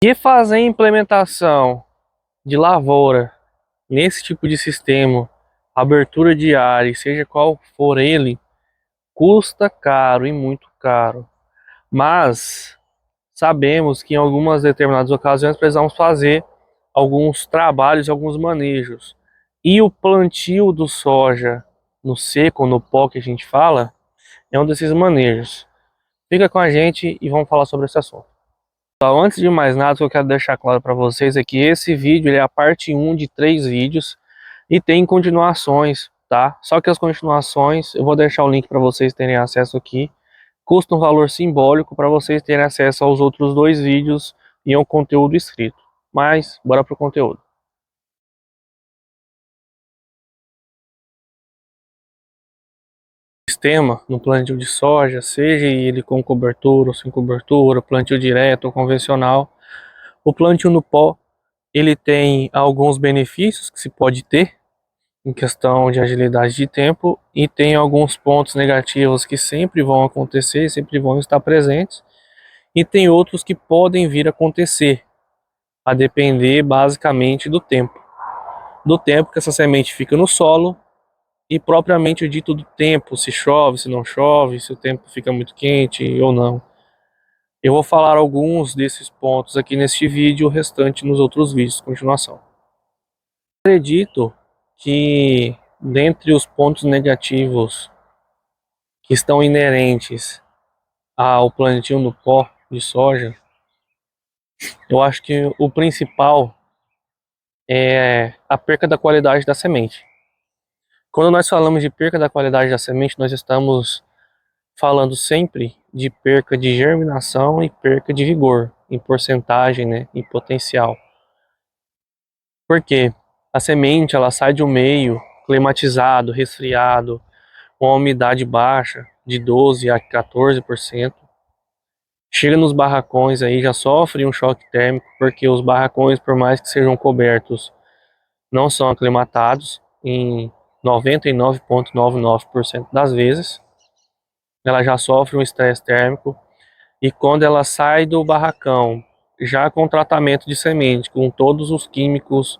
E fazer a implementação de lavoura nesse tipo de sistema, abertura de área, seja qual for ele, custa caro e muito caro. Mas sabemos que em algumas determinadas ocasiões precisamos fazer alguns trabalhos, alguns manejos. E o plantio do soja no seco, no pó que a gente fala, é um desses manejos. Fica com a gente e vamos falar sobre esse assunto. Então, antes de mais nada, o que eu quero deixar claro para vocês é que esse vídeo ele é a parte 1 de 3 vídeos e tem continuações, tá? Só que as continuações, eu vou deixar o link para vocês terem acesso aqui. Custa um valor simbólico para vocês terem acesso aos outros 2 vídeos e ao conteúdo escrito. Mas, bora pro conteúdo. Sistema no plantio de soja, seja ele com cobertura ou sem cobertura, plantio direto ou convencional, o plantio no pó, ele tem alguns benefícios que se pode ter em questão de agilidade de tempo e tem alguns pontos negativos que sempre vão acontecer, sempre vão estar presentes, e tem outros que podem vir a acontecer, a depender basicamente do tempo que essa semente fica no solo e propriamente dito do tempo, se chove, se não chove, se o tempo fica muito quente ou não. Eu vou falar alguns desses pontos aqui neste vídeo, o restante nos outros vídeos de continuação. Acredito que dentre os pontos negativos que estão inerentes ao plantio no pó de soja, eu acho que o principal é a perca da qualidade da semente. Quando nós falamos de perca da qualidade da semente, nós estamos falando sempre de perca de germinação e perca de vigor, em porcentagem, né, em potencial. Por quê? A semente ela sai de um meio climatizado, resfriado, com a umidade baixa, de 12 a 14%. Chega nos barracões aí, já sofre um choque térmico, porque os barracões, por mais que sejam cobertos, não são aclimatados em 99,99% das vezes. Ela já sofre um estresse térmico e quando ela sai do barracão, já com tratamento de semente, com todos os químicos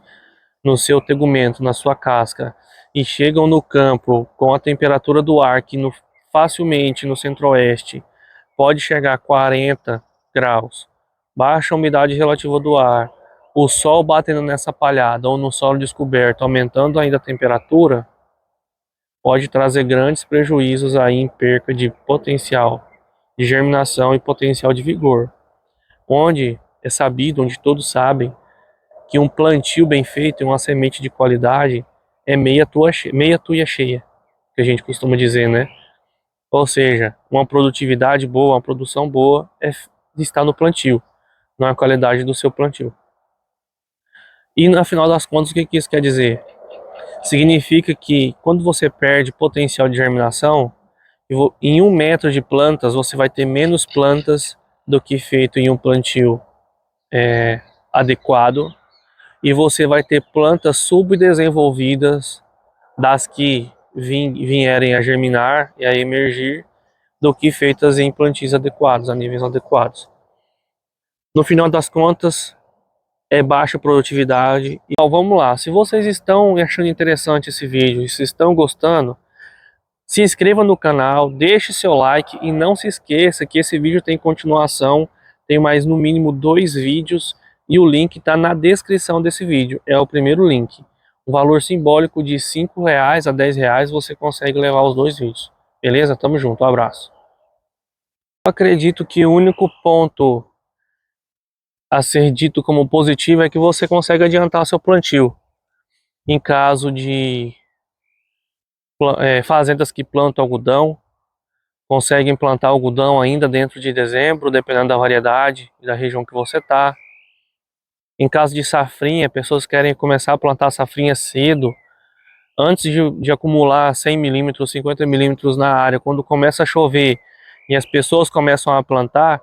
no seu tegumento, na sua casca, e chegam no campo com a temperatura do ar que facilmente no centro-oeste pode chegar a 40 graus, baixa umidade relativa do ar, o sol batendo nessa palhada ou no solo descoberto, aumentando ainda a temperatura, pode trazer grandes prejuízos aí em perca de potencial de germinação e potencial de vigor. Onde é sabido, onde todos sabem, que um plantio bem feito e uma semente de qualidade é meia tuia cheia, que a gente costuma dizer, né? Ou seja, uma produtividade boa, uma produção boa está no plantio, na qualidade do seu plantio. E no final das contas, o que isso quer dizer? Significa que quando você perde potencial de germinação, em 1 metro de plantas você vai ter menos plantas do que feito em um plantio adequado, e você vai ter plantas subdesenvolvidas das que vierem a germinar e a emergir do que feitas em plantios adequados, a níveis adequados. No final das contas, é baixa produtividade. Então vamos lá, se vocês estão achando interessante esse vídeo e se estão gostando, se inscreva no canal, deixe seu like e não se esqueça que esse vídeo tem continuação, tem mais no mínimo 2 vídeos e o link está na descrição desse vídeo, é o primeiro link. Um valor simbólico de R$5 a R$10 você consegue levar os 2 vídeos. Beleza? Tamo junto, um abraço. Eu acredito que o único ponto a ser dito como positivo é que você consegue adiantar seu plantio. Em caso de fazendas que plantam algodão, conseguem plantar algodão ainda dentro de dezembro, dependendo da variedade e da região que você está. Em caso de safrinha, pessoas querem começar a plantar safrinha cedo, antes de acumular 100 milímetros, 50 milímetros na área. Quando começa a chover e as pessoas começam a plantar,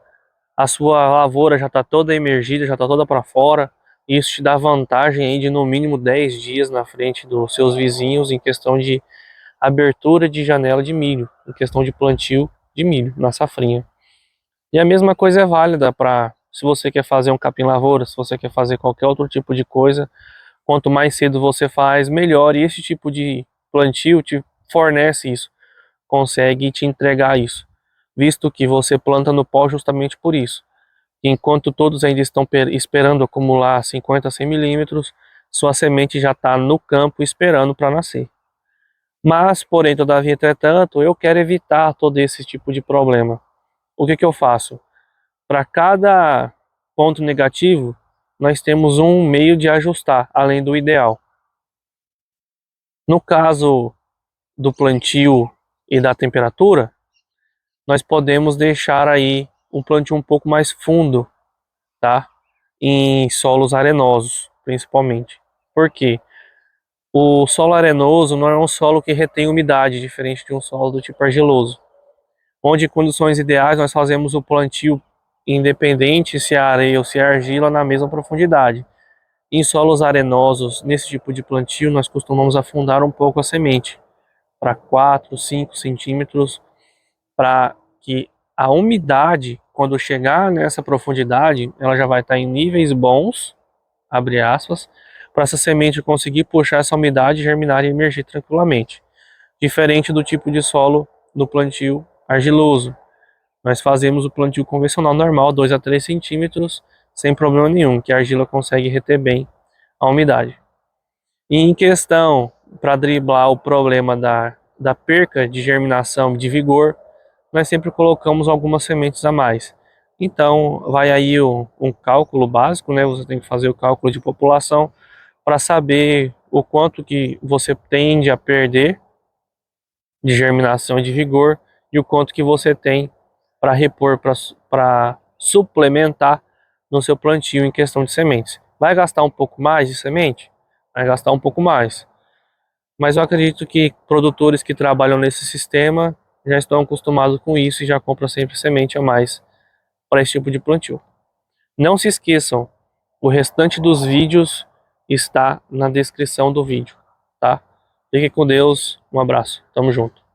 a sua lavoura já está toda emergida, já está toda para fora. Isso te dá vantagem aí de no mínimo 10 dias na frente dos seus vizinhos em questão de abertura de janela de milho, em questão de plantio de milho na safrinha. E a mesma coisa é válida para se você quer fazer um capim-lavoura, se você quer fazer qualquer outro tipo de coisa, quanto mais cedo você faz, melhor. E esse tipo de plantio te fornece isso, consegue te entregar isso, visto que você planta no pó justamente por isso. Enquanto todos ainda estão esperando acumular 50, 100 milímetros, sua semente já está no campo esperando para nascer. Mas, porém, todavia, entretanto, eu quero evitar todo esse tipo de problema. O que eu faço? Para cada ponto negativo, nós temos um meio de ajustar, além do ideal. No caso do plantio e da temperatura, nós podemos deixar aí um plantio um pouco mais fundo, tá? Em solos arenosos, principalmente. Por quê? O solo arenoso não é um solo que retém umidade, diferente de um solo do tipo argiloso. Onde, em condições ideais, nós fazemos o plantio independente se é areia ou se é argila na mesma profundidade. Em solos arenosos, nesse tipo de plantio, nós costumamos afundar um pouco a semente, para 4, 5 centímetros, para que a umidade, quando chegar nessa profundidade, ela já vai estar em níveis bons, abre aspas, para essa semente conseguir puxar essa umidade, germinar e emergir tranquilamente. Diferente do tipo de solo do plantio argiloso. Nós fazemos o plantio convencional normal, 2 a 3 centímetros, sem problema nenhum, que a argila consegue reter bem a umidade. E em questão, para driblar o problema da perca de germinação, de vigor, nós sempre colocamos algumas sementes a mais. Então, vai aí um cálculo básico, né? Você tem que fazer o cálculo de população para saber o quanto que você tende a perder de germinação e de vigor e o quanto que você tem para repor, para suplementar no seu plantio em questão de sementes. Vai gastar um pouco mais de semente? Vai gastar um pouco mais. Mas eu acredito que produtores que trabalham nesse sistema já estão acostumados com isso e já compram sempre semente a mais para esse tipo de plantio. Não se esqueçam, o restante dos vídeos está na descrição do vídeo, tá? Fique com Deus, um abraço, tamo junto.